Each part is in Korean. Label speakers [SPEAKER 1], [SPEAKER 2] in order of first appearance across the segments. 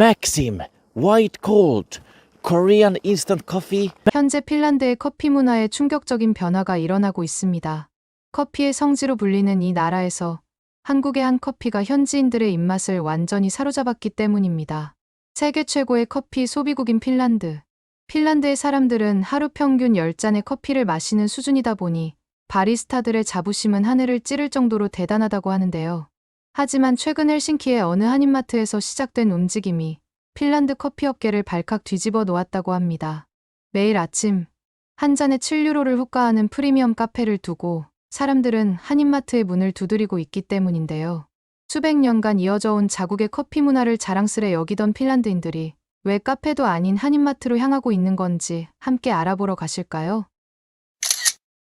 [SPEAKER 1] Maxim, White Cold, Korean Instant Coffee.
[SPEAKER 2] 현재 핀란드의 커피 문화에 충격적인 변화가 일어나고 있습니다. 커피의 성지로 불리는 이 나라에서 한국의 한 커피가 현지인들의 입맛을 완전히 사로잡았기 때문입니다. 세계 최고의 커피 소비국인 핀란드. 핀란드의 사람들은 하루 평균 10잔의 커피를 마시는 수준이다 보니 바리스타들의 자부심은 하늘을 찌를 정도로 대단하다고 하는데요. 하지만 최근 헬싱키의 어느 한인마트에서 시작된 움직임이 핀란드 커피 업계를 발칵 뒤집어 놓았다고 합니다. 매일 아침 한 잔에 7유로를 호가하는 프리미엄 카페를 두고 사람들은 한인마트의 문을 두드리고 있기 때문인데요. 수백 년간 이어져 온 자국의 커피 문화를 자랑스레 여기던 핀란드인들이 왜 카페도 아닌 한인마트로 향하고 있는 건지 함께 알아보러 가실까요?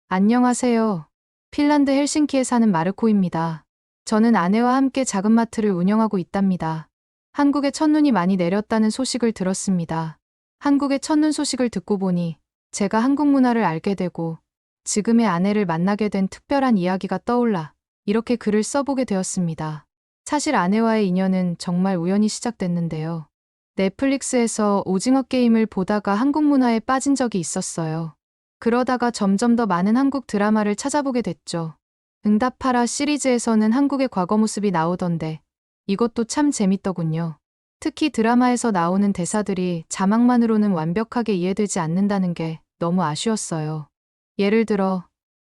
[SPEAKER 2] 안녕하세요. 핀란드 헬싱키에 사는 마르코입니다. 저는 아내와 함께 작은 마트를 운영하고 있답니다. 한국에 첫눈이 많이 내렸다는 소식을 들었습니다. 한국의 첫눈 소식을 듣고 보니 제가 한국 문화를 알게 되고 지금의 아내를 만나게 된 특별한 이야기가 떠올라 이렇게 글을 써보게 되었습니다. 사실 아내와의 인연은 정말 우연히 시작됐는데요. 넷플릭스에서 오징어 게임을 보다가 한국 문화에 빠진 적이 있었어요. 그러다가 점점 더 많은 한국 드라마를 찾아보게 됐죠. 응답하라 시리즈에서는 한국의 과거 모습이 나오던데 이것도 참 재밌더군요. 특히 드라마에서 나오는 대사들이 자막만으로는 완벽하게 이해되지 않는다는 게 너무 아쉬웠어요. 예를 들어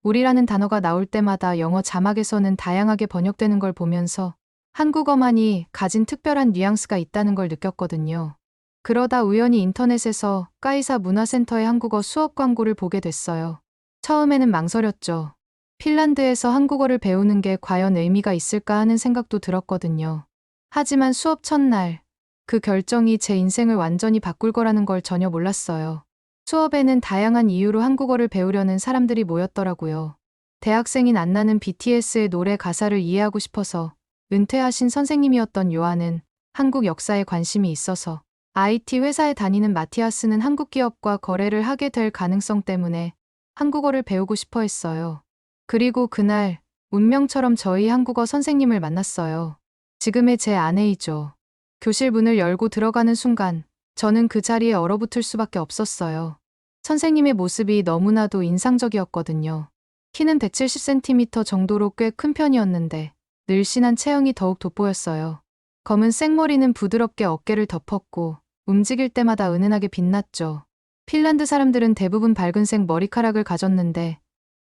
[SPEAKER 2] 우리라는 단어가 나올 때마다 영어 자막에서는 다양하게 번역되는 걸 보면서 한국어만이 가진 특별한 뉘앙스가 있다는 걸 느꼈거든요. 그러다 우연히 인터넷에서 까이사 문화센터의 한국어 수업 광고를 보게 됐어요. 처음에는 망설였죠. 핀란드에서 한국어를 배우는 게 과연 의미가 있을까 하는 생각도 들었거든요. 하지만 수업 첫날, 그 결정이 제 인생을 완전히 바꿀 거라는 걸 전혀 몰랐어요. 수업에는 다양한 이유로 한국어를 배우려는 사람들이 모였더라고요. 대학생인 안나는 BTS의 노래 가사를 이해하고 싶어서, 은퇴하신 선생님이었던 요한은 한국 역사에 관심이 있어서, IT 회사에 다니는 마티아스는 한국 기업과 거래를 하게 될 가능성 때문에 한국어를 배우고 싶어 했어요. 그리고 그날 운명처럼 저희 한국어 선생님을 만났어요. 지금의 제 아내이죠. 교실 문을 열고 들어가는 순간 저는 그 자리에 얼어붙을 수밖에 없었어요. 선생님의 모습이 너무나도 인상적이었거든요. 키는 170cm 정도로 꽤 큰 편이었는데 늘씬한 체형이 더욱 돋보였어요. 검은 생머리는 부드럽게 어깨를 덮었고 움직일 때마다 은은하게 빛났죠. 핀란드 사람들은 대부분 밝은색 머리카락을 가졌는데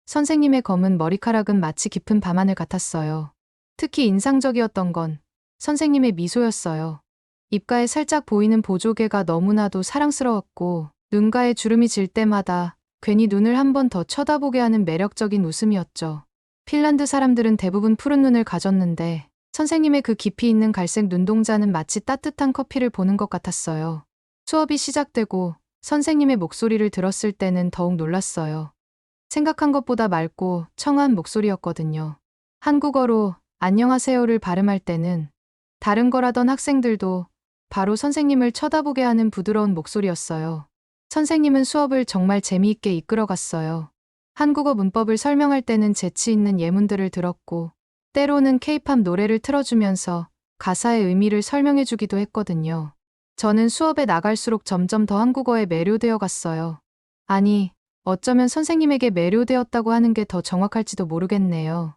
[SPEAKER 2] 선생님의 검은 머리카락은 마치 깊은 밤하늘 같았어요. 특히 인상적이었던 건 선생님의 미소였어요. 입가에 살짝 보이는 보조개가 너무나도 사랑스러웠고 눈가에 주름이 질 때마다 괜히 눈을 한 번 더 쳐다보게 하는 매력적인 웃음이었죠. 핀란드 사람들은 대부분 푸른 눈을 가졌는데 선생님의 그 깊이 있는 갈색 눈동자는 마치 따뜻한 커피를 보는 것 같았어요. 수업이 시작되고 선생님의 목소리를 들었을 때는 더욱 놀랐어요. 생각한 것보다 맑고 청아한 목소리였거든요. 한국어로 안녕하세요를 발음할 때는 다른 거라던 학생들도 바로 선생님을 쳐다보게 하는 부드러운 목소리였어요. 선생님은 수업을 정말 재미있게 이끌어갔어요. 한국어 문법을 설명할 때는 재치 있는 예문들을 들었고 때로는 케이팝 노래를 틀어주면서 가사의 의미를 설명해주기도 했거든요. 저는 수업에 나갈수록 점점 더 한국어에 매료되어 갔어요. 아니, 어쩌면 선생님에게 매료되었다고 하는 게 더 정확할지도 모르겠네요.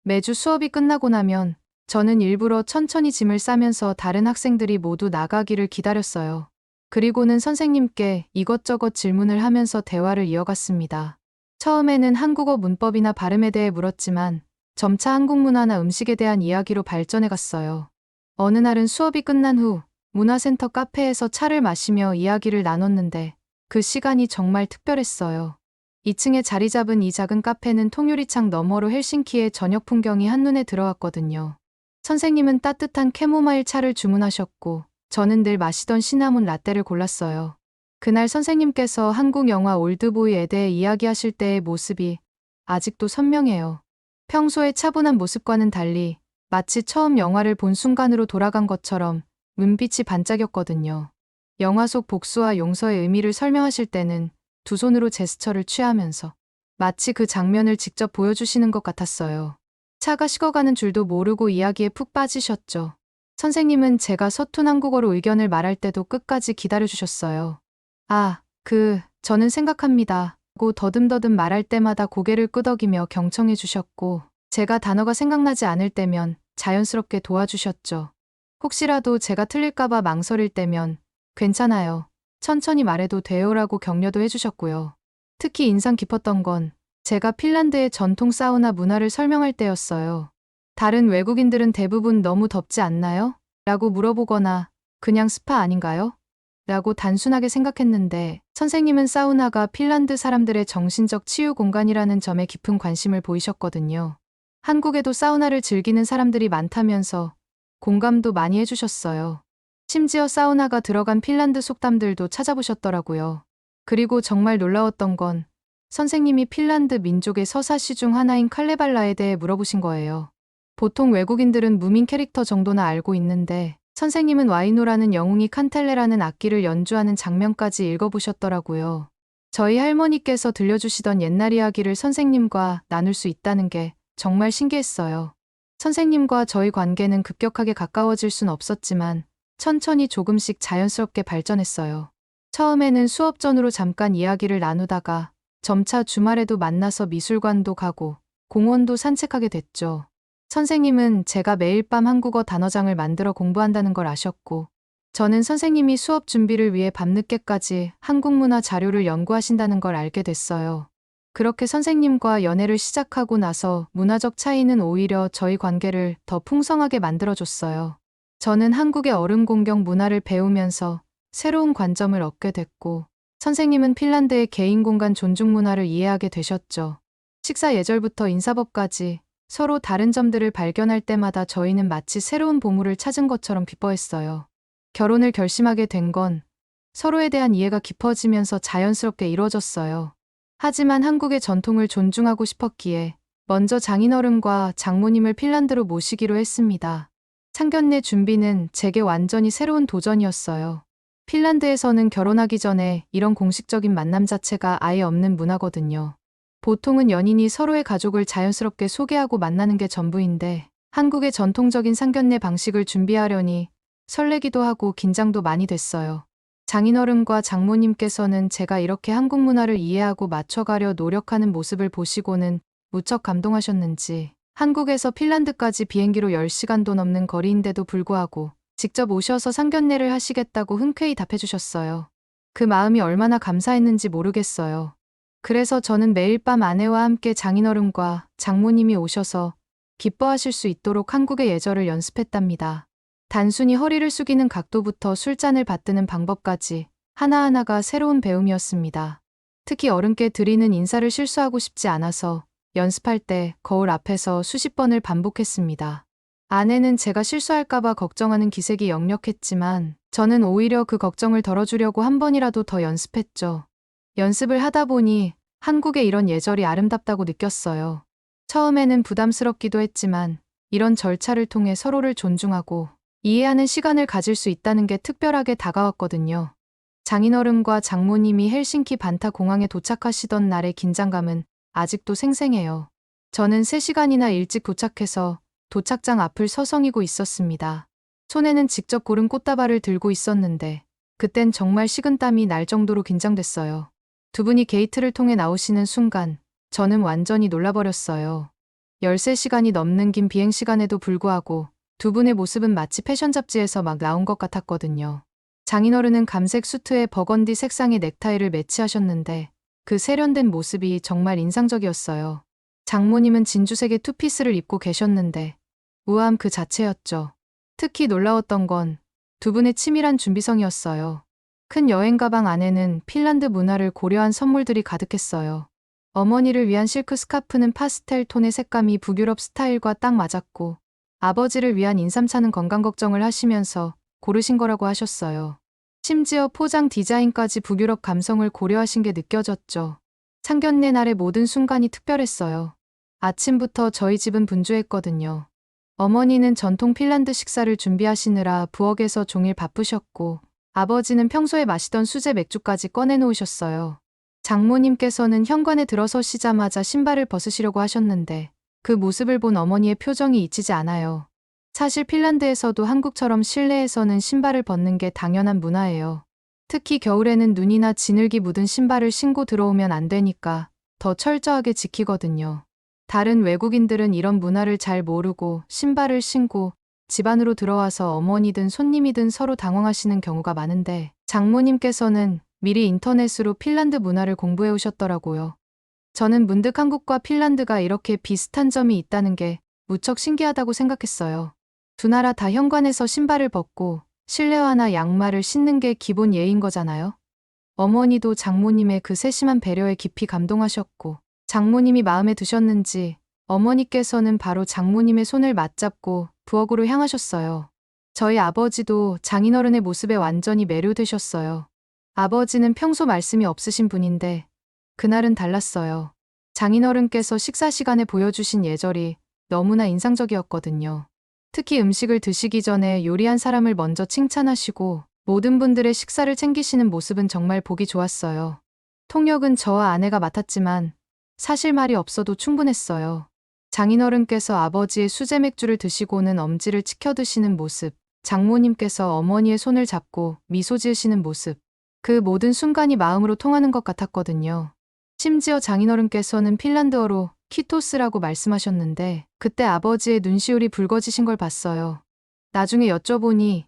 [SPEAKER 2] 매주 수업이 끝나고 나면 저는 일부러 천천히 짐을 싸면서 다른 학생들이 모두 나가기를 기다렸어요. 그리고는 선생님께 이것저것 질문을 하면서 대화를 이어갔습니다. 처음에는 한국어 문법이나 발음에 대해 물었지만 점차 한국 문화나 음식에 대한 이야기로 발전해 갔어요. 어느 날은 수업이 끝난 후 문화센터 카페에서 차를 마시며 이야기를 나눴는데 그 시간이 정말 특별했어요. 2층에 자리 잡은 이 작은 카페는 통유리창 너머로 헬싱키의 저녁 풍경이 한눈에 들어왔거든요. 선생님은 따뜻한 캐모마일 차를 주문하셨고 저는 늘 마시던 시나몬 라떼를 골랐어요. 그날 선생님께서 한국 영화 올드보이에 대해 이야기하실 때의 모습이 아직도 선명해요. 평소의 차분한 모습과는 달리 마치 처음 영화를 본 순간으로 돌아간 것처럼 눈빛이 반짝였거든요. 영화 속 복수와 용서의 의미를 설명하실 때는 두 손으로 제스처를 취하면서 마치 그 장면을 직접 보여주시는 것 같았어요. 차가 식어가는 줄도 모르고 이야기에 푹 빠지셨죠. 선생님은 제가 서툰 한국어로 의견을 말할 때도 끝까지 기다려주셨어요. 저는 생각합니다. 고 더듬더듬 말할 때마다 고개를 끄덕이며 경청해 주셨고, 제가 단어가 생각나지 않을 때면 자연스럽게 도와주셨죠. 혹시라도 제가 틀릴까봐 망설일 때면 괜찮아요. 천천히 말해도 돼요라고 격려도 해주셨고요. 특히 인상 깊었던 건 제가 핀란드의 전통 사우나 문화를 설명할 때였어요. 다른 외국인들은 대부분 너무 덥지 않나요? 라고 물어보거나 그냥 스파 아닌가요? 라고 단순하게 생각했는데 선생님은 사우나가 핀란드 사람들의 정신적 치유 공간이라는 점에 깊은 관심을 보이셨거든요. 한국에도 사우나를 즐기는 사람들이 많다면서 공감도 많이 해주셨어요. 심지어 사우나가 들어간 핀란드 속담들도 찾아보셨더라고요. 그리고 정말 놀라웠던 건 선생님이 핀란드 민족의 서사시 중 하나인 칼레발라에 대해 물어보신 거예요. 보통 외국인들은 무민 캐릭터 정도나 알고 있는데 선생님은 와이노라는 영웅이 칸텔레라는 악기를 연주하는 장면까지 읽어보셨더라고요. 저희 할머니께서 들려주시던 옛날 이야기를 선생님과 나눌 수 있다는 게 정말 신기했어요. 선생님과 저희 관계는 급격하게 가까워질 순 없었지만 천천히 조금씩 자연스럽게 발전했어요. 처음에는 수업 전후로 잠깐 이야기를 나누다가 점차 주말에도 만나서 미술관도 가고 공원도 산책하게 됐죠. 선생님은 제가 매일 밤 한국어 단어장을 만들어 공부한다는 걸 아셨고, 저는 선생님이 수업 준비를 위해 밤늦게까지 한국 문화 자료를 연구하신다는 걸 알게 됐어요. 그렇게 선생님과 연애를 시작하고 나서 문화적 차이는 오히려 저희 관계를 더 풍성하게 만들어줬어요. 저는 한국의 어른 공경 문화를 배우면서 새로운 관점을 얻게 됐고, 선생님은 핀란드의 개인 공간 존중 문화를 이해하게 되셨죠. 식사 예절부터 인사법까지 서로 다른 점들을 발견할 때마다 저희는 마치 새로운 보물을 찾은 것처럼 기뻐했어요. 결혼을 결심하게 된 건 서로에 대한 이해가 깊어지면서 자연스럽게 이루어졌어요. 하지만 한국의 전통을 존중하고 싶었기에 먼저 장인어른과 장모님을 핀란드로 모시기로 했습니다. 상견례 준비는 제게 완전히 새로운 도전이었어요. 핀란드에서는 결혼하기 전에 이런 공식적인 만남 자체가 아예 없는 문화거든요. 보통은 연인이 서로의 가족을 자연스럽게 소개하고 만나는 게 전부인데 한국의 전통적인 상견례 방식을 준비하려니 설레기도 하고 긴장도 많이 됐어요. 장인어른과 장모님께서는 제가 이렇게 한국 문화를 이해하고 맞춰가려 노력하는 모습을 보시고는 무척 감동하셨는지 한국에서 핀란드까지 비행기로 10시간도 넘는 거리인데도 불구하고 직접 오셔서 상견례를 하시겠다고 흔쾌히 답해주셨어요. 그 마음이 얼마나 감사했는지 모르겠어요. 그래서 저는 매일 밤 아내와 함께 장인어른과 장모님이 오셔서 기뻐하실 수 있도록 한국의 예절을 연습했답니다. 단순히 허리를 숙이는 각도부터 술잔을 받드는 방법까지 하나하나가 새로운 배움이었습니다. 특히 어른께 드리는 인사를 실수하고 싶지 않아서 연습할 때 거울 앞에서 수십 번을 반복했습니다. 아내는 제가 실수할까봐 걱정하는 기색이 역력했지만 저는 오히려 그 걱정을 덜어주려고 한 번이라도 더 연습했죠. 연습을 하다 보니 한국의 이런 예절이 아름답다고 느꼈어요. 처음에는 부담스럽기도 했지만 이런 절차를 통해 서로를 존중하고 이해하는 시간을 가질 수 있다는 게 특별하게 다가왔거든요. 장인어른과 장모님이 헬싱키 반타 공항에 도착하시던 날의 긴장감은 아직도 생생해요. 저는 3시간이나 일찍 도착해서 도착장 앞을 서성이고 있었습니다. 손에는 직접 고른 꽃다발을 들고 있었는데 그땐 정말 식은땀이 날 정도로 긴장됐어요. 두 분이 게이트를 통해 나오시는 순간 저는 완전히 놀라버렸어요. 13시간이 넘는 긴 비행시간에도 불구하고 두 분의 모습은 마치 패션 잡지에서 막 나온 것 같았거든요. 장인어른은 감색 수트에 버건디 색상의 넥타이를 매치하셨는데 그 세련된 모습이 정말 인상적이었어요. 장모님은 진주색의 투피스를 입고 계셨는데 우아함 그 자체였죠. 특히 놀라웠던 건 두 분의 치밀한 준비성이었어요. 큰 여행 가방 안에는 핀란드 문화를 고려한 선물들이 가득했어요. 어머니를 위한 실크 스카프는 파스텔 톤의 색감이 북유럽 스타일과 딱 맞았고 아버지를 위한 인삼차는 건강 걱정을 하시면서 고르신 거라고 하셨어요. 심지어 포장 디자인까지 북유럽 감성을 고려하신 게 느껴졌죠. 상견례 날의 모든 순간이 특별했어요. 아침부터 저희 집은 분주했거든요. 어머니는 전통 핀란드 식사를 준비하시느라 부엌에서 종일 바쁘셨고 아버지는 평소에 마시던 수제 맥주까지 꺼내놓으셨어요. 장모님께서는 현관에 들어서시자마자 신발을 벗으시려고 하셨는데 그 모습을 본 어머니의 표정이 잊히지 않아요. 사실 핀란드에서도 한국처럼 실내에서는 신발을 벗는 게 당연한 문화예요. 특히 겨울에는 눈이나 진흙이 묻은 신발을 신고 들어오면 안 되니까 더 철저하게 지키거든요. 다른 외국인들은 이런 문화를 잘 모르고 신발을 신고 집 안으로 들어와서 어머니든 손님이든 서로 당황하시는 경우가 많은데 장모님께서는 미리 인터넷으로 핀란드 문화를 공부해 오셨더라고요. 저는 문득 한국과 핀란드가 이렇게 비슷한 점이 있다는 게 무척 신기하다고 생각했어요. 두 나라 다 현관에서 신발을 벗고 실내화나 양말을 신는 게 기본 예인 거잖아요. 어머니도 장모님의 그 세심한 배려에 깊이 감동하셨고 장모님이 마음에 드셨는지 어머니께서는 바로 장모님의 손을 맞잡고 부엌으로 향하셨어요. 저희 아버지도 장인어른의 모습에 완전히 매료되셨어요. 아버지는 평소 말씀이 없으신 분인데 그날은 달랐어요. 장인어른께서 식사 시간에 보여주신 예절이 너무나 인상적이었거든요. 특히 음식을 드시기 전에 요리한 사람을 먼저 칭찬하시고 모든 분들의 식사를 챙기시는 모습은 정말 보기 좋았어요. 통역은 저와 아내가 맡았지만 사실 말이 없어도 충분했어요. 장인어른께서 아버지의 수제 맥주를 드시고는 엄지를 치켜 드시는 모습, 장모님께서 어머니의 손을 잡고 미소 지으시는 모습, 그 모든 순간이 마음으로 통하는 것 같았거든요. 심지어 장인어른께서는 핀란드어로 키토스라고 말씀하셨는데 그때 아버지의 눈시울이 붉어지신 걸 봤어요. 나중에 여쭤보니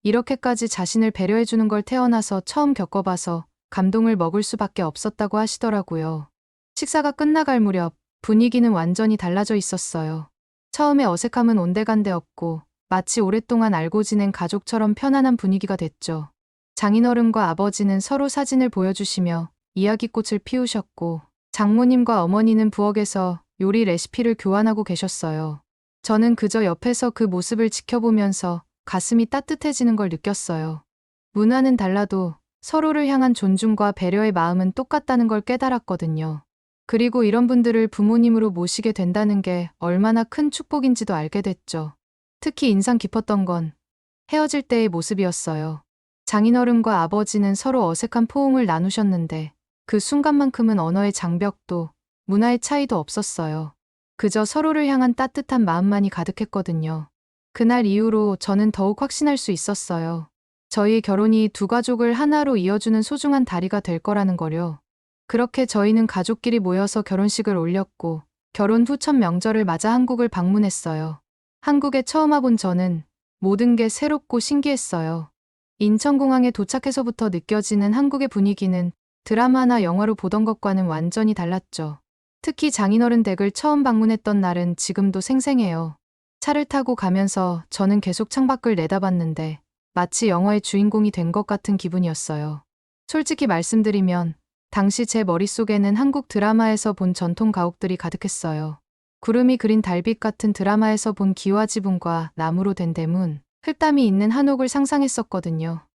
[SPEAKER 2] 이렇게까지 자신을 배려해주는 걸 태어나서 처음 겪어봐서 감동을 먹을 수밖에 없었다고 하시더라고요. 식사가 끝나갈 무렵 분위기는 완전히 달라져 있었어요. 처음에 어색함은 온데간데 없고 마치 오랫동안 알고 지낸 가족처럼 편안한 분위기가 됐죠. 장인어른과 아버지는 서로 사진을 보여주시며 이야기꽃을 피우셨고 장모님과 어머니는 부엌에서 요리 레시피를 교환하고 계셨어요. 저는 그저 옆에서 그 모습을 지켜보면서 가슴이 따뜻해지는 걸 느꼈어요. 문화는 달라도 서로를 향한 존중과 배려의 마음은 똑같다는 걸 깨달았거든요. 그리고 이런 분들을 부모님으로 모시게 된다는 게 얼마나 큰 축복인지도 알게 됐죠. 특히 인상 깊었던 건 헤어질 때의 모습이었어요. 장인어른과 아버지는 서로 어색한 포옹을 나누셨는데 그 순간만큼은 언어의 장벽도 문화의 차이도 없었어요. 그저 서로를 향한 따뜻한 마음만이 가득했거든요. 그날 이후로 저는 더욱 확신할 수 있었어요. 저희 결혼이 두 가족을 하나로 이어주는 소중한 다리가 될 거라는 거요. 그렇게 저희는 가족끼리 모여서 결혼식을 올렸고 결혼 후 첫 명절을 맞아 한국을 방문했어요. 한국에 처음 와본 저는 모든 게 새롭고 신기했어요. 인천공항에 도착해서부터 느껴지는 한국의 분위기는 드라마나 영화로 보던 것과는 완전히 달랐죠. 특히 장인어른 댁을 처음 방문했던 날은 지금도 생생해요. 차를 타고 가면서 저는 계속 창밖을 내다봤는데 마치 영화의 주인공이 된 것 같은 기분이었어요. 솔직히 말씀드리면 당시 제 머릿속에는 한국 드라마에서 본 전통 가옥들이 가득했어요. 구름이 그린 달빛 같은 드라마에서 본 기와 지붕과 나무로 된 대문, 흙담이 있는 한옥을 상상했었거든요.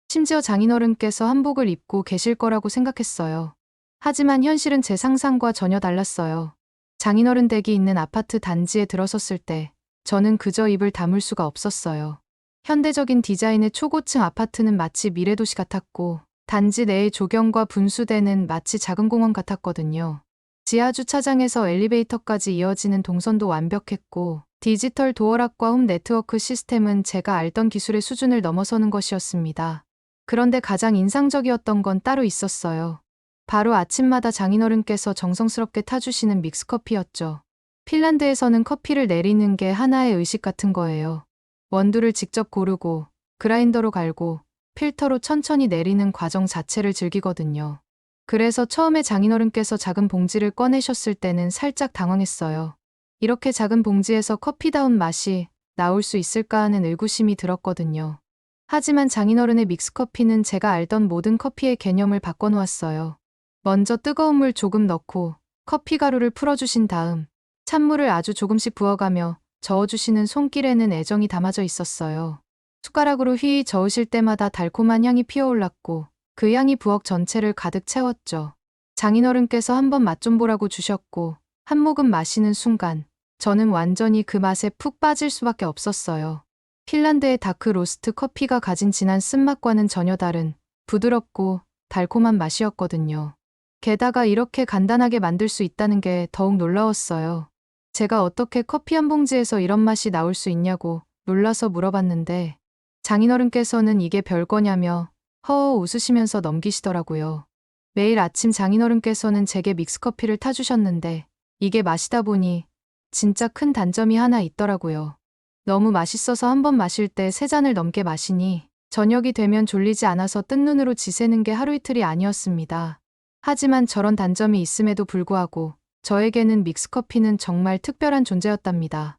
[SPEAKER 2] 심지어 장인어른께서 한복을 입고 계실 거라고 생각했어요. 하지만 현실은 제 상상과 전혀 달랐어요. 장인어른 댁이 있는 아파트 단지에 들어섰을 때 저는 그저 입을 다물 수가 없었어요. 현대적인 디자인의 초고층 아파트는 마치 미래도시 같았고 단지 내의 조경과 분수대는 마치 작은 공원 같았거든요. 지하 주차장에서 엘리베이터까지 이어지는 동선도 완벽했고 디지털 도어락과 홈 네트워크 시스템은 제가 알던 기술의 수준을 넘어서는 것이었습니다. 그런데 가장 인상적이었던 건 따로 있었어요. 바로 아침마다 장인어른께서 정성스럽게 타주시는 믹스커피였죠. 핀란드에서는 커피를 내리는 게 하나의 의식 같은 거예요. 원두를 직접 고르고 그라인더로 갈고 필터로 천천히 내리는 과정 자체를 즐기거든요. 그래서 처음에 장인어른께서 작은 봉지를 꺼내셨을 때는 살짝 당황했어요. 이렇게 작은 봉지에서 커피다운 맛이 나올 수 있을까 하는 의구심이 들었거든요. 하지만 장인어른의 믹스커피는 제가 알던 모든 커피의 개념을 바꿔놓았어요. 먼저 뜨거운 물 조금 넣고 커피 가루를 풀어주신 다음 찬물을 아주 조금씩 부어가며 저어주시는 손길에는 애정이 담아져 있었어요. 숟가락으로 휘 저으실 때마다 달콤한 향이 피어올랐고 그 향이 부엌 전체를 가득 채웠죠. 장인어른께서 한번 맛 좀 보라고 주셨고 한 모금 마시는 순간 저는 완전히 그 맛에 푹 빠질 수밖에 없었어요. 핀란드의 다크 로스트 커피가 가진 진한 쓴맛과는 전혀 다른 부드럽고 달콤한 맛이었거든요. 게다가 이렇게 간단하게 만들 수 있다는 게 더욱 놀라웠어요. 제가 어떻게 커피 한 봉지에서 이런 맛이 나올 수 있냐고 놀라서 물어봤는데 장인어른께서는 이게 별거냐며 허허 웃으시면서 넘기시더라고요. 매일 아침 장인어른께서는 제게 믹스커피를 타주셨는데 이게 마시다 보니 진짜 큰 단점이 하나 있더라고요. 너무 맛있어서 한 번 마실 때 3잔을 넘게 마시니 저녁이 되면 졸리지 않아서 뜬 눈으로 지새는 게 하루 이틀이 아니었습니다. 하지만 저런 단점이 있음에도 불구하고 저에게는 믹스커피는 정말 특별한 존재였답니다.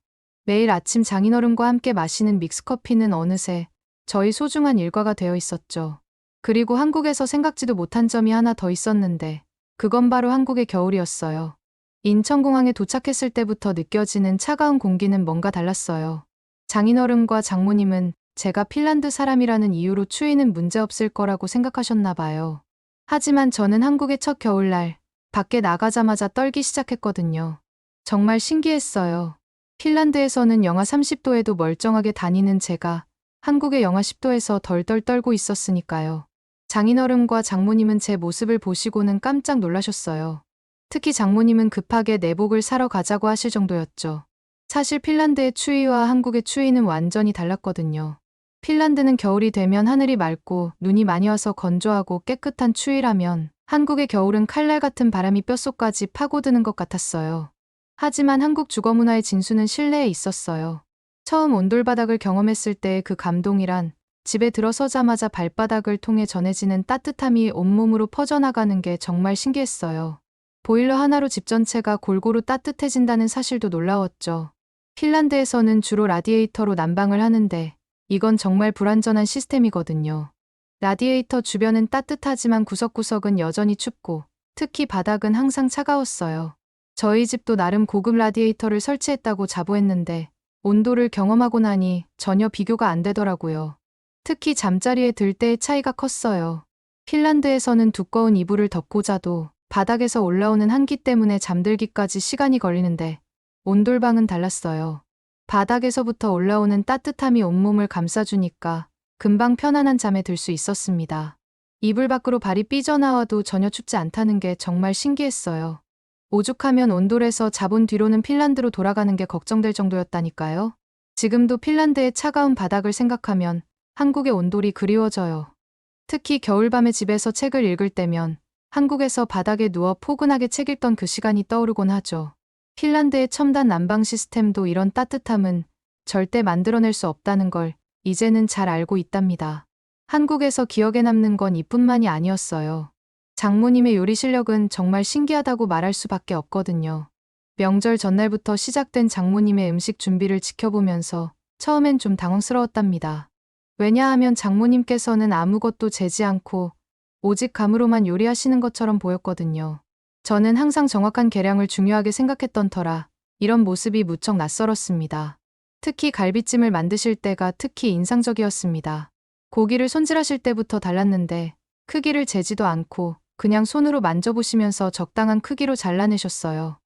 [SPEAKER 2] 매일 아침 장인어른과 함께 마시는 믹스커피는 어느새 저희 소중한 일과가 되어 있었죠. 그리고 한국에서 생각지도 못한 점이 하나 더 있었는데 그건 바로 한국의 겨울이었어요. 인천공항에 도착했을 때부터 느껴지는 차가운 공기는 뭔가 달랐어요. 장인어른과 장모님은 제가 핀란드 사람이라는 이유로 추위는 문제없을 거라고 생각하셨나 봐요. 하지만 저는 한국의 첫 겨울날 밖에 나가자마자 떨기 시작했거든요. 정말 신기했어요. 핀란드에서는 영하 30도에도 멀쩡하게 다니는 제가 한국의 영하 10도에서 덜덜 떨고 있었으니까요. 장인어른과 장모님은 제 모습을 보시고는 깜짝 놀라셨어요. 특히 장모님은 급하게 내복을 사러 가자고 하실 정도였죠. 사실 핀란드의 추위와 한국의 추위는 완전히 달랐거든요. 핀란드는 겨울이 되면 하늘이 맑고 눈이 많이 와서 건조하고 깨끗한 추위라면 한국의 겨울은 칼날 같은 바람이 뼛속까지 파고드는 것 같았어요. 하지만 한국 주거문화의 진수는 실내에 있었어요. 처음 온돌바닥을 경험했을 때의 그 감동이란 집에 들어서자마자 발바닥을 통해 전해지는 따뜻함이 온몸으로 퍼져나가는 게 정말 신기했어요. 보일러 하나로 집 전체가 골고루 따뜻해진다는 사실도 놀라웠죠. 핀란드에서는 주로 라디에이터로 난방을 하는데 이건 정말 불완전한 시스템이거든요. 라디에이터 주변은 따뜻하지만 구석구석은 여전히 춥고 특히 바닥은 항상 차가웠어요. 저희 집도 나름 고급 라디에이터를 설치했다고 자부했는데 온도를 경험하고 나니 전혀 비교가 안 되더라고요. 특히 잠자리에 들 때의 차이가 컸어요. 핀란드에서는 두꺼운 이불을 덮고 자도 바닥에서 올라오는 한기 때문에 잠들기까지 시간이 걸리는데 온돌방은 달랐어요. 바닥에서부터 올라오는 따뜻함이 온몸을 감싸주니까 금방 편안한 잠에 들 수 있었습니다. 이불 밖으로 발이 삐져나와도 전혀 춥지 않다는 게 정말 신기했어요. 오죽하면 온돌에서 자본 뒤로는 핀란드로 돌아가는 게 걱정될 정도였다니까요. 지금도 핀란드의 차가운 바닥을 생각하면 한국의 온돌이 그리워져요. 특히 겨울밤에 집에서 책을 읽을 때면 한국에서 바닥에 누워 포근하게 책 읽던 그 시간이 떠오르곤 하죠. 핀란드의 첨단 난방 시스템도 이런 따뜻함은 절대 만들어낼 수 없다는 걸 이제는 잘 알고 있답니다. 한국에서 기억에 남는 건 이뿐만이 아니었어요. 장모님의 요리 실력은 정말 신기하다고 말할 수밖에 없거든요. 명절 전날부터 시작된 장모님의 음식 준비를 지켜보면서 처음엔 좀 당황스러웠답니다. 왜냐하면 장모님께서는 아무것도 재지 않고 오직 감으로만 요리하시는 것처럼 보였거든요. 저는 항상 정확한 계량을 중요하게 생각했던 터라 이런 모습이 무척 낯설었습니다. 특히 갈비찜을 만드실 때가 특히 인상적이었습니다. 고기를 손질하실 때부터 달랐는데 크기를 재지도 않고 그냥 손으로 만져보시면서 적당한 크기로 잘라내셨어요.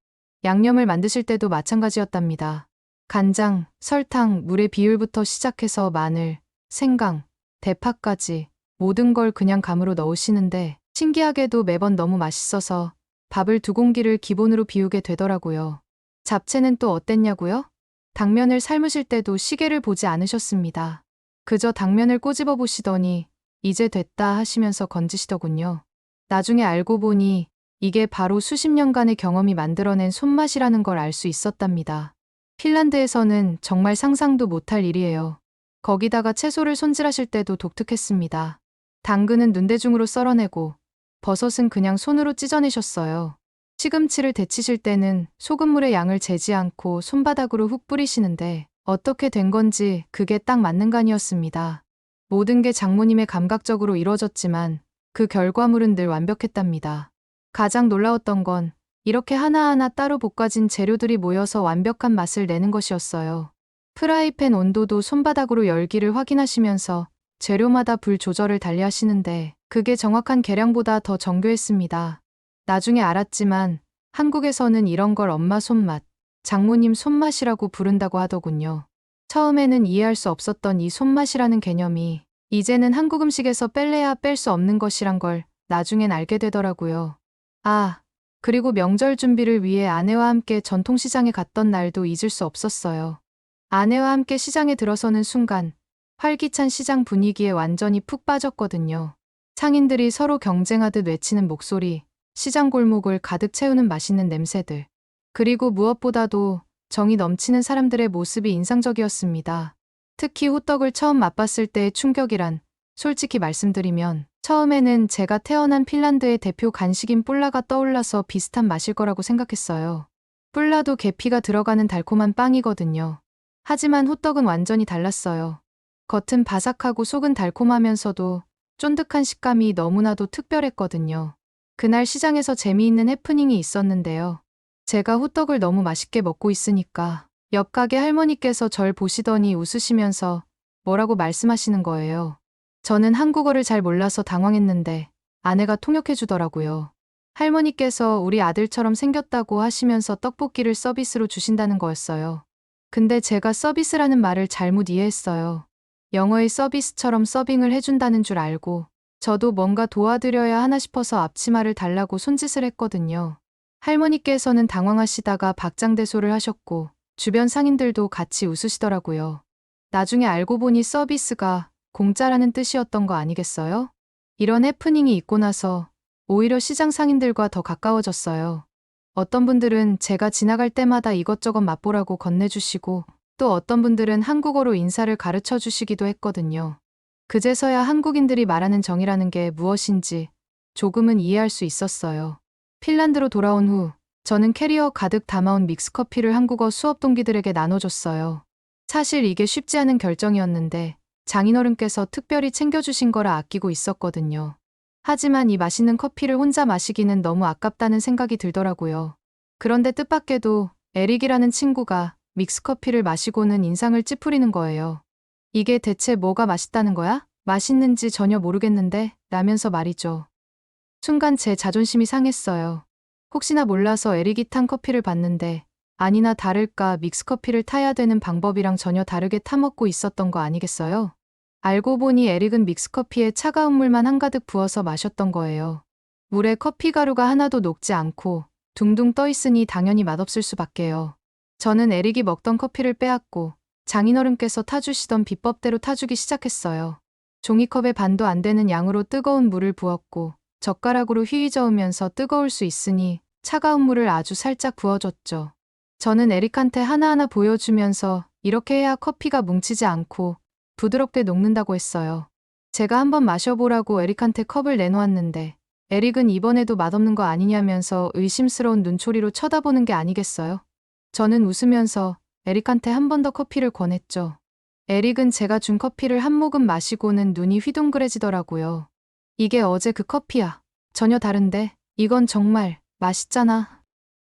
[SPEAKER 2] 양념을 만드실 때도 마찬가지였답니다. 간장, 설탕, 물의 비율부터 시작해서 마늘, 생강, 대파까지 모든 걸 그냥 감으로 넣으시는데 신기하게도 매번 너무 맛있어서 밥을 2공기를 기본으로 비우게 되더라고요. 잡채는 또 어땠냐고요? 당면을 삶으실 때도 시계를 보지 않으셨습니다. 그저 당면을 꼬집어 보시더니 이제 됐다 하시면서 건지시더군요. 나중에 알고 보니 이게 바로 수십 년간의 경험이 만들어낸 손맛이라는 걸 알 수 있었답니다. 핀란드에서는 정말 상상도 못할 일이에요. 거기다가 채소를 손질하실 때도 독특했습니다. 당근은 눈대중으로 썰어내고 버섯은 그냥 손으로 찢어내셨어요. 시금치를 데치실 때는 소금물의 양을 재지 않고 손바닥으로 훅 뿌리시는데 어떻게 된 건지 그게 딱 맞는 간이었습니다. 모든 게 장모님의 감각적으로 이루어졌지만 그 결과물은 늘 완벽했답니다. 가장 놀라웠던 건 이렇게 하나하나 따로 볶아진 재료들이 모여서 완벽한 맛을 내는 것이었어요. 프라이팬 온도도 손바닥으로 열기를 확인하시면서 재료마다 불 조절을 달리하시는데 그게 정확한 계량보다 더 정교했습니다. 나중에 알았지만 한국에서는 이런 걸 엄마 손맛, 장모님 손맛이라고 부른다고 하더군요. 처음에는 이해할 수 없었던 이 손맛이라는 개념이 이제는 한국 음식에서 뺄래야 뺄 수 없는 것이란 걸 나중엔 알게 되더라고요. 아, 그리고 명절 준비를 위해 아내와 함께 전통시장에 갔던 날도 잊을 수 없었어요. 아내와 함께 시장에 들어서는 순간 활기찬 시장 분위기에 완전히 푹 빠졌거든요. 상인들이 서로 경쟁하듯 외치는 목소리, 시장 골목을 가득 채우는 맛있는 냄새들, 그리고 무엇보다도 정이 넘치는 사람들의 모습이 인상적이었습니다. 특히 호떡을 처음 맛봤을 때의 충격이란, 솔직히 말씀드리면 처음에는 제가 태어난 핀란드의 대표 간식인 뿔라가 떠올라서 비슷한 맛일 거라고 생각했어요. 뿔라도 계피가 들어가는 달콤한 빵이거든요. 하지만 호떡은 완전히 달랐어요. 겉은 바삭하고 속은 달콤하면서도 쫀득한 식감이 너무나도 특별했거든요. 그날 시장에서 재미있는 해프닝이 있었는데요. 제가 호떡을 너무 맛있게 먹고 있으니까 옆 가게 할머니께서 절 보시더니 웃으시면서 뭐라고 말씀하시는 거예요. 저는 한국어를 잘 몰라서 당황했는데 아내가 통역해 주더라고요. 할머니께서 우리 아들처럼 생겼다고 하시면서 떡볶이를 서비스로 주신다는 거였어요. 근데 제가 서비스라는 말을 잘못 이해했어요. 영어의 서비스처럼 서빙을 해준다는 줄 알고 저도 뭔가 도와드려야 하나 싶어서 앞치마를 달라고 손짓을 했거든요. 할머니께서는 당황하시다가 박장대소를 하셨고 주변 상인들도 같이 웃으시더라고요. 나중에 알고 보니 서비스가 공짜라는 뜻이었던 거 아니겠어요? 이런 해프닝이 있고 나서 오히려 시장 상인들과 더 가까워졌어요. 어떤 분들은 제가 지나갈 때마다 이것저것 맛보라고 건네주시고 또 어떤 분들은 한국어로 인사를 가르쳐 주시기도 했거든요. 그제서야 한국인들이 말하는 정이라는 게 무엇인지 조금은 이해할 수 있었어요. 핀란드로 돌아온 후 저는 캐리어 가득 담아온 믹스커피를 한국어 수업 동기들에게 나눠줬어요. 사실 이게 쉽지 않은 결정이었는데 장인어른께서 특별히 챙겨주신 거라 아끼고 있었거든요. 하지만 이 맛있는 커피를 혼자 마시기는 너무 아깝다는 생각이 들더라고요. 그런데 뜻밖에도 에릭이라는 친구가 믹스커피를 마시고는 인상을 찌푸리는 거예요. 이게 대체 뭐가 맛있다는 거야? 맛있는지 전혀 모르겠는데 라면서 말이죠. 순간 제 자존심이 상했어요. 혹시나 몰라서 에릭이 탄 커피를 봤는데 아니나 다를까 믹스커피를 타야 되는 방법이랑 전혀 다르게 타먹고 있었던 거 아니겠어요? 알고 보니 에릭은 믹스커피에 차가운 물만 한가득 부어서 마셨던 거예요. 물에 커피 가루가 하나도 녹지 않고 둥둥 떠 있으니 당연히 맛없을 수밖에요. 저는 에릭이 먹던 커피를 빼앗고 장인어른께서 타주시던 비법대로 타주기 시작했어요. 종이컵에 반도 안 되는 양으로 뜨거운 물을 부었고 젓가락으로 휘휘 저으면서 뜨거울 수 있으니 차가운 물을 아주 살짝 부어줬죠. 저는 에릭한테 하나하나 보여주면서 이렇게 해야 커피가 뭉치지 않고 부드럽게 녹는다고 했어요. 제가 한번 마셔보라고 에릭한테 컵을 내놓았는데 에릭은 이번에도 맛없는 거 아니냐면서 의심스러운 눈초리로 쳐다보는 게 아니겠어요? 저는 웃으면서 에릭한테 한 번 더 커피를 권했죠. 에릭은 제가 준 커피를 한 모금 마시고는 눈이 휘둥그레지더라고요. 이게 어제 그 커피야. 전혀 다른데? 이건 정말 맛있잖아.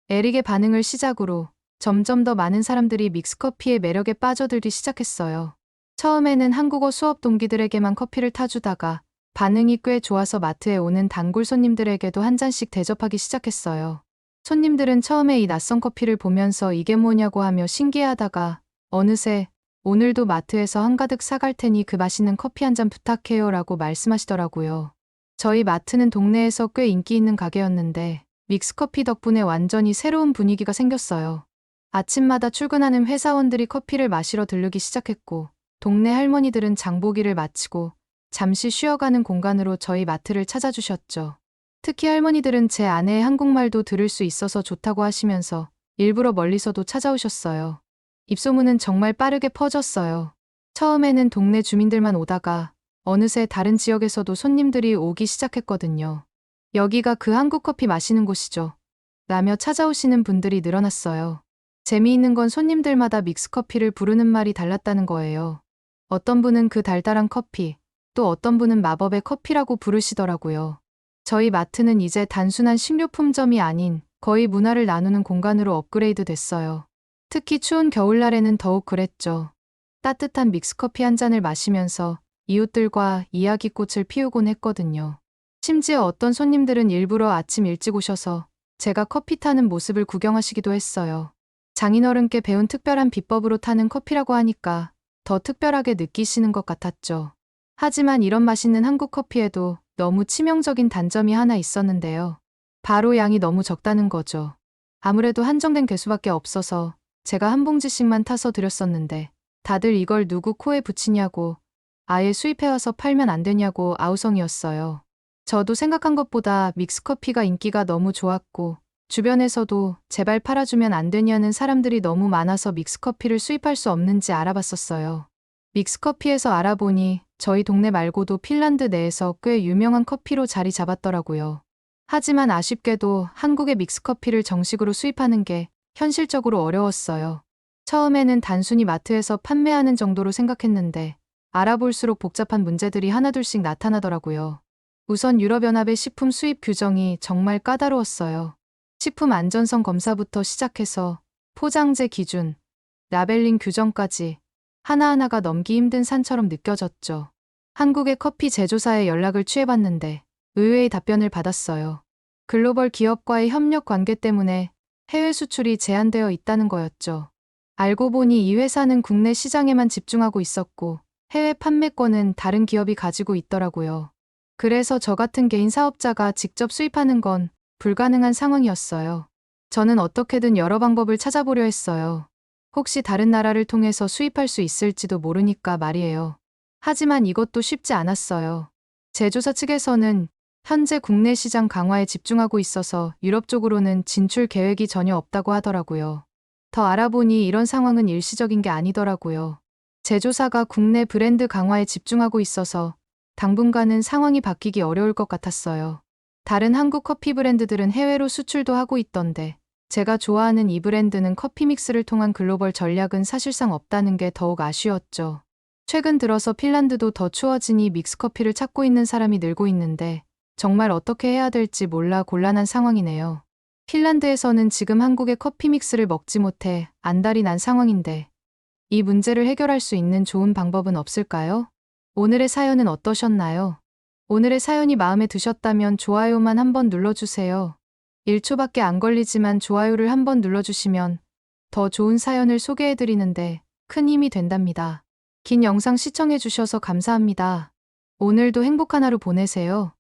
[SPEAKER 2] 에릭의 반응을 시작으로 점점 더 많은 사람들이 믹스커피의 매력에 빠져들기 시작했어요. 처음에는 한국어 수업 동기들에게만 커피를 타주다가 반응이 꽤 좋아서 마트에 오는 단골 손님들에게도 한 잔씩 대접하기 시작했어요. 손님들은 처음에 이 낯선 커피를 보면서 이게 뭐냐고 하며 신기해하다가 어느새 오늘도 마트에서 한가득 사갈 테니 그 맛있는 커피 한 잔 부탁해요 라고 말씀하시더라고요. 저희 마트는 동네에서 꽤 인기 있는 가게였는데 믹스커피 덕분에 완전히 새로운 분위기가 생겼어요. 아침마다 출근하는 회사원들이 커피를 마시러 들르기 시작했고 동네 할머니들은 장보기를 마치고 잠시 쉬어가는 공간으로 저희 마트를 찾아주셨죠. 특히 할머니들은 제 아내의 한국말도 들을 수 있어서 좋다고 하시면서 일부러 멀리서도 찾아오셨어요. 입소문은 정말 빠르게 퍼졌어요. 처음에는 동네 주민들만 오다가 어느새 다른 지역에서도 손님들이 오기 시작했거든요. 여기가 그 한국 커피 마시는 곳이죠. 라며 찾아오시는 분들이 늘어났어요. 재미있는 건 손님들마다 믹스커피를 부르는 말이 달랐다는 거예요. 어떤 분은 그 달달한 커피, 또 어떤 분은 마법의 커피라고 부르시더라고요. 저희 마트는 이제 단순한 식료품점이 아닌 거의 문화를 나누는 공간으로 업그레이드 됐어요. 특히 추운 겨울날에는 더욱 그랬죠. 따뜻한 믹스커피 한 잔을 마시면서 이웃들과 이야기꽃을 피우곤 했거든요. 심지어 어떤 손님들은 일부러 아침 일찍 오셔서 제가 커피 타는 모습을 구경하시기도 했어요. 장인어른께 배운 특별한 비법으로 타는 커피라고 하니까 더 특별하게 느끼시는 것 같았죠. 하지만 이런 맛있는 한국 커피에도 너무 치명적인 단점이 하나 있었는데요. 바로 양이 너무 적다는 거죠. 아무래도 한정된 개수밖에 없어서 제가 한 봉지씩만 타서 드렸었는데 다들 이걸 누구 코에 붙이냐고, 아예 수입해와서 팔면 안 되냐고 아우성이었어요. 저도 생각한 것보다 믹스커피가 인기가 너무 좋았고, 주변에서도 제발 팔아주면 안 되냐는 사람들이 너무 많아서 믹스커피를 수입할 수 없는지 알아봤었어요. 믹스커피에서 알아보니 저희 동네 말고도 핀란드 내에서 꽤 유명한 커피로 자리 잡았더라고요. 하지만 아쉽게도 한국의 믹스커피를 정식으로 수입하는 게 현실적으로 어려웠어요. 처음에는 단순히 마트에서 판매하는 정도로 생각했는데 알아볼수록 복잡한 문제들이 하나둘씩 나타나더라고요. 우선 유럽연합의 식품 수입 규정이 정말 까다로웠어요. 식품 안전성 검사부터 시작해서 포장재 기준, 라벨링 규정까지 하나하나가 넘기 힘든 산처럼 느껴졌죠. 한국의 커피 제조사에 연락을 취해봤는데 의외의 답변을 받았어요. 글로벌 기업과의 협력 관계 때문에 해외 수출이 제한되어 있다는 거였죠. 알고 보니 이 회사는 국내 시장에만 집중하고 있었고 해외 판매권은 다른 기업이 가지고 있더라고요. 그래서 저 같은 개인 사업자가 직접 수입하는 건 불가능한 상황이었어요. 저는 어떻게든 여러 방법을 찾아보려 했어요. 혹시 다른 나라를 통해서 수입할 수 있을지도 모르니까 말이에요. 하지만 이것도 쉽지 않았어요. 제조사 측에서는 현재 국내 시장 강화에 집중하고 있어서 유럽 쪽으로는 진출 계획이 전혀 없다고 하더라고요. 더 알아보니 이런 상황은 일시적인 게 아니더라고요. 제조사가 국내 브랜드 강화에 집중하고 있어서 당분간은 상황이 바뀌기 어려울 것 같았어요. 다른 한국 커피 브랜드들은 해외로 수출도 하고 있던데 제가 좋아하는 이 브랜드는 커피 믹스를 통한 글로벌 전략은 사실상 없다는 게 더욱 아쉬웠죠. 최근 들어서 핀란드도 더 추워지니 믹스커피를 찾고 있는 사람이 늘고 있는데 정말 어떻게 해야 될지 몰라 곤란한 상황이네요. 핀란드에서는 지금 한국의 커피 믹스를 먹지 못해 안달이 난 상황인데 이 문제를 해결할 수 있는 좋은 방법은 없을까요? 오늘의 사연은 어떠셨나요? 오늘의 사연이 마음에 드셨다면 좋아요만 한번 눌러주세요. 1초밖에 안 걸리지만 좋아요를 한번 눌러주시면 더 좋은 사연을 소개해드리는데 큰 힘이 된답니다. 긴 영상 시청해주셔서 감사합니다. 오늘도 행복한 하루 보내세요.